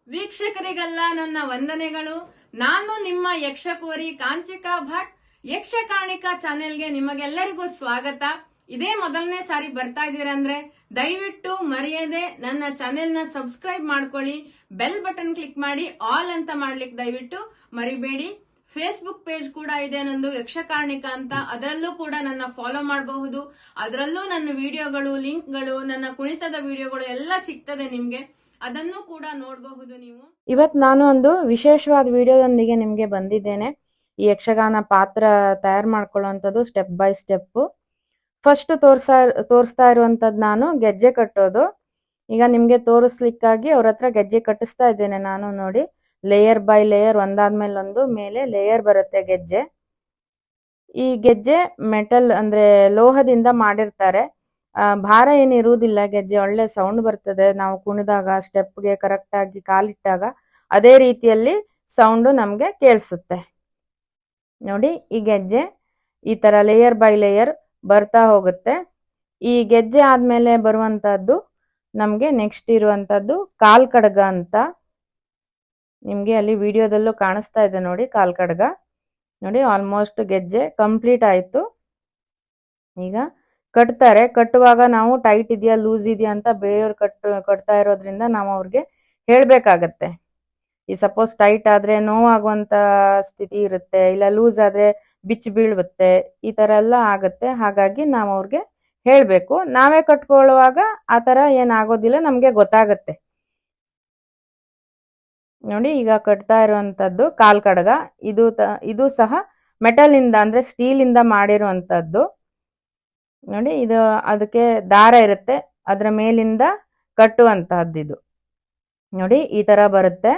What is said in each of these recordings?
ವೀಕ್ಷಕರಿಗೆಲ್ಲ ನನ್ನ ವಂದನೆಗಳು. ನಾನು ನಿಮ್ಮ ಯಕ್ಷಕೋರಿ ಕಾಂಚಿಕಾ ಭಟ್. ಯಕ್ಷಕಾಣಿಕಾ ಚಾನೆಲ್ಗೆ ನಿಮಗೆಲ್ಲರಿಗೂ ಸ್ವಾಗತ. ಇದೇ ಮೊದಲನೇ ಸಾರಿ ಬರ್ತಾ ಇದೀರಂದ್ರೆ ದಯವಿಟ್ಟು ಮರೆಯದೆ ನನ್ನ ಚಾನೆಲ್ನ ಸಬ್ಸ್ಕ್ರೈಬ್ ಮಾಡ್ಕೊಳ್ಳಿ. ಬೆಲ್ ಬಟನ್ ಕ್ಲಿಕ್ ಮಾಡಿ ಆಲ್ ಅಂತ ಮಾಡ್ಲಿಕ್ಕೆ ದಯವಿಟ್ಟು ಮರಿಬೇಡಿ. ಫೇಸ್ಬುಕ್ ಪೇಜ್ ಕೂಡ ಇದೆ ನಂದು, ಯಕ್ಷಕಾರ್ಣಿಕ ಅಂತ. ಅದರಲ್ಲೂ ಕೂಡ ನನ್ನ ಫಾಲೋ ಮಾಡಬಹುದು. ಅದರಲ್ಲೂ ನನ್ನ ವಿಡಿಯೋಗಳು, ಲಿಂಕ್ಗಳು, ನನ್ನ ಕುಣಿತದ ವಿಡಿಯೋಗಳು ಎಲ್ಲ ಸಿಗ್ತದೆ ನಿಮ್ಗೆ. ಅದನ್ನು ಕೂಡ ನೋಡಬಹುದು ನೀವು. ಇವತ್ತು ನಾನು ಒಂದು ವಿಶೇಷವಾದ ವಿಡಿಯೋದೊಂದಿಗೆ ನಿಮ್ಗೆ ಬಂದಿದ್ದೇನೆ. ಈ ಯಕ್ಷಗಾನ ಪಾತ್ರ ತಯಾರು ಮಾಡ್ಕೊಳ್ಳುವಂಥದ್ದು ಸ್ಟೆಪ್ ಬೈ ಸ್ಟೆಪ್. ಫಸ್ಟ್ ತೋರಿಸ್ತಾ ಇರುವಂತದ್ದು ನಾನು ಗೆಜ್ಜೆ ಕಟ್ಟೋದು. ಈಗ ನಿಮ್ಗೆ ತೋರಿಸ್ಲಿಕ್ಕಾಗಿ ಅವ್ರ ಹತ್ರ ಗೆಜ್ಜೆ ಕಟ್ಟಿಸ್ತಾ ಇದ್ದೇನೆ ನಾನು. ನೋಡಿ, ಲೇಯರ್ ಬೈ ಲೇಯರ್, ಒಂದಾದ್ಮೇಲೆ ಒಂದು ಮೇಲೆ ಲೇಯರ್ ಬರುತ್ತೆ ಗೆಜ್ಜೆ. ಈ ಗೆಜ್ಜೆ ಮೆಟಲ್ ಅಂದ್ರೆ ಲೋಹದಿಂದ ಮಾಡಿರ್ತಾರೆ. ಭಾರ ಏನಿರುವುದಿಲ್ಲ. ಗೆಜ್ಜೆ ಒಳ್ಳೆ ಸೌಂಡ್ ಬರ್ತದೆ. ನಾವು ಕುಣಿದಾಗ ಸ್ಟೆಪ್ಗೆ ಕರೆಕ್ಟ್ ಆಗಿ ಕಾಲಿಟ್ಟಾಗ ಅದೇ ರೀತಿಯಲ್ಲಿ ಸೌಂಡ್ ನಮ್ಗೆ ಕೇಳಿಸುತ್ತೆ. ನೋಡಿ, ಈ ಗೆಜ್ಜೆ ಈ ತರ ಲೇಯರ್ ಬೈ ಲೇಯರ್ ಬರ್ತಾ ಹೋಗುತ್ತೆ. ಈ ಗೆಜ್ಜೆ ಆದ್ಮೇಲೆ ಬರುವಂತಹದ್ದು ನಮ್ಗೆ ನೆಕ್ಸ್ಟ್ ಇರುವಂತದ್ದು ಕಾಲ್ ಕಡ್ಗ ಅಂತ. ನಿಮ್ಗೆ ಅಲ್ಲಿ ವಿಡಿಯೋದಲ್ಲೂ ಕಾಣಿಸ್ತಾ ಇದೆ ನೋಡಿ, ಕಾಲ್ ಕಡ್ಗ. ನೋಡಿ, ಆಲ್ಮೋಸ್ಟ್ ಗೆಜ್ಜೆ ಕಂಪ್ಲೀಟ್ ಆಯ್ತು. ಈಗ ಕಟ್ತಾರೆ. ಕಟ್ಟುವಾಗ ನಾವು ಟೈಟ್ ಇದೆಯಾ ಲೂಸ್ ಇದೆಯಾ ಅಂತ ಬೇರೆಯವ್ರು ಕಟ್ತಾ ಇರೋದ್ರಿಂದ ನಾವು ಅವ್ರಿಗೆ ಹೇಳ್ಬೇಕಾಗತ್ತೆ. ಈ ಸಪೋಸ್ ಟೈಟ್ ಆದ್ರೆ ನೋವಾಗುವಂತ ಸ್ಥಿತಿ ಇರುತ್ತೆ, ಇಲ್ಲ ಲೂಸ್ ಆದ್ರೆ ಬಿಚ್ಚಿ ಬೀಳುತ್ತೆ, ಈ ತರ ಎಲ್ಲ ಆಗತ್ತೆ. ಹಾಗಾಗಿ ನಾವು ಅವ್ರಿಗೆ ಹೇಳ್ಬೇಕು. ನಾವೇ ಕಟ್ಕೊಳ್ಳುವಾಗ ಆ ತರ ಏನಾಗೋದಿಲ್ಲ, ನಮ್ಗೆ ಗೊತ್ತಾಗತ್ತೆ. ನೋಡಿ, ಈಗ ಕಟ್ತಾ ಇರುವಂತದ್ದು ಕಾಲ್ ಕಡಗ. ಇದು ಸಹ ಮೆಟಲ್ ಇಂದ ಅಂದ್ರೆ ಸ್ಟೀಲ್ ಇಂದ ಮಾಡಿರುವಂತದ್ದು. ನೋಡಿ, ಇದು ಅದಕ್ಕೆ ದಾರ ಇರುತ್ತೆ, ಅದ್ರ ಮೇಲಿಂದ ಕಟ್ಟುವಂತಹದ್ದು ಇದು. ನೋಡಿ, ಈ ತರ ಬರುತ್ತೆ.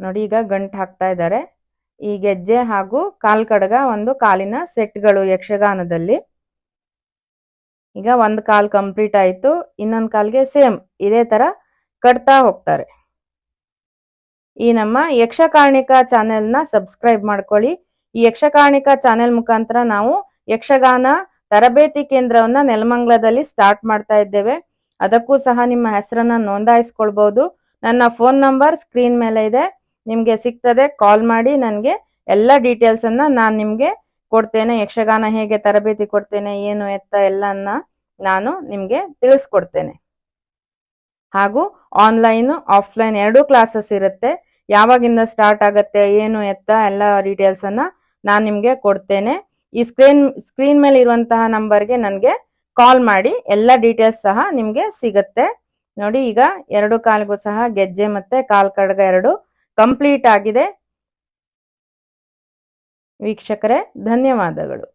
ನೋಡಿ, ಈಗ ಗಂಟು ಹಾಕ್ತಾ ಇದ್ದಾರೆ. ಈ ಗೆಜ್ಜೆ ಹಾಗೂ ಕಾಲ್ ಕಡಗ ಒಂದು ಕಾಲಿನ ಸೆಟ್ಗಳು ಯಕ್ಷಗಾನದಲ್ಲಿ. ಈಗ ಒಂದ್ ಕಾಲ್ ಕಂಪ್ಲೀಟ್ ಆಯ್ತು. ಇನ್ನೊಂದ್ ಕಾಲ್ಗೆ ಸೇಮ್ ಇದೇ ತರ ಕಟ್ತಾ ಹೋಗ್ತಾರೆ. ಈ ನಮ್ಮ ಯಕ್ಷಕಾರ್ಣಿಕಾ ಚಾನೆಲ್ನ ಸಬ್ಸ್ಕ್ರೈಬ್ ಮಾಡ್ಕೊಳ್ಳಿ. ಈ ಯಕ್ಷಕಾರ್ಣಿಕಾ ಚಾನೆಲ್ ಮುಖಾಂತರ ನಾವು ಯಕ್ಷಗಾನ ತರಬೇತಿ ಕೇಂದ್ರವನ್ನ ನೆಲಮಂಗಲದಲ್ಲಿ ಸ್ಟಾರ್ಟ್ ಮಾಡ್ತಾ ಇದ್ದೇವೆ. ಅದಕ್ಕೂ ಸಹ ನಿಮ್ಮ ಹೆಸರನ್ನ ನೋಂದಾಯಿಸ್ಕೊಳ್ಬಹುದು. ನನ್ನ ಫೋನ್ ನಂಬರ್ ಸ್ಕ್ರೀನ್ ಮೇಲೆ ಇದೆ, ನಿಮ್ಗೆ ಸಿಗ್ತದೆ. ಕಾಲ್ ಮಾಡಿ ನನಗೆ ಎಲ್ಲ ಡೀಟೇಲ್ಸ್ ಅನ್ನ ನಾನು ನಿಮ್ಗೆ ಕೊಡ್ತೇನೆ. ಯಕ್ಷಗಾನ ಹೇಗೆ ತರಬೇತಿ ಕೊಡ್ತೇನೆ, ಏನು ಎತ್ತ ಎಲ್ಲನ್ನ ನಾನು ನಿಮ್ಗೆ ತಿಳಿಸ್ಕೊಡ್ತೇನೆ. ಹಾಗೂ ಆನ್ಲೈನ್ ಆಫ್ಲೈನ್ 2 ಕ್ಲಾಸಸ್ ಇರುತ್ತೆ. ಯಾವಾಗಿಂದ ಸ್ಟಾರ್ಟ್ ಆಗತ್ತೆ, ಏನು ಎತ್ತ ಎಲ್ಲ ಡೀಟೇಲ್ಸ್ ಅನ್ನ ನಾನು ನಿಮ್ಗೆ ಕೊಡ್ತೇನೆ. ಈ ಸ್ಕ್ರೀನ್ ಮೇಲೆ ಇರುವಂತಹ ನಂಬರ್ಗೆ ನನಗೆ ಕಾಲ್ ಮಾಡಿ, ಎಲ್ಲ ಡೀಟೇಲ್ಸ್ ಸಹ ನಿಮ್ಗೆ ಸಿಗತ್ತೆ. ನೋಡಿ, ಈಗ 2 ಕಾಲಿಗೂ ಸಹ ಗೆಜ್ಜೆ ಮತ್ತೆ ಕಾಲ್ ಕಡ್ಗ 2 ಕಂಪ್ಲೀಟ್ ಆಗಿದೆ. ವೀಕ್ಷಕರೇ, ಧನ್ಯವಾದಗಳು.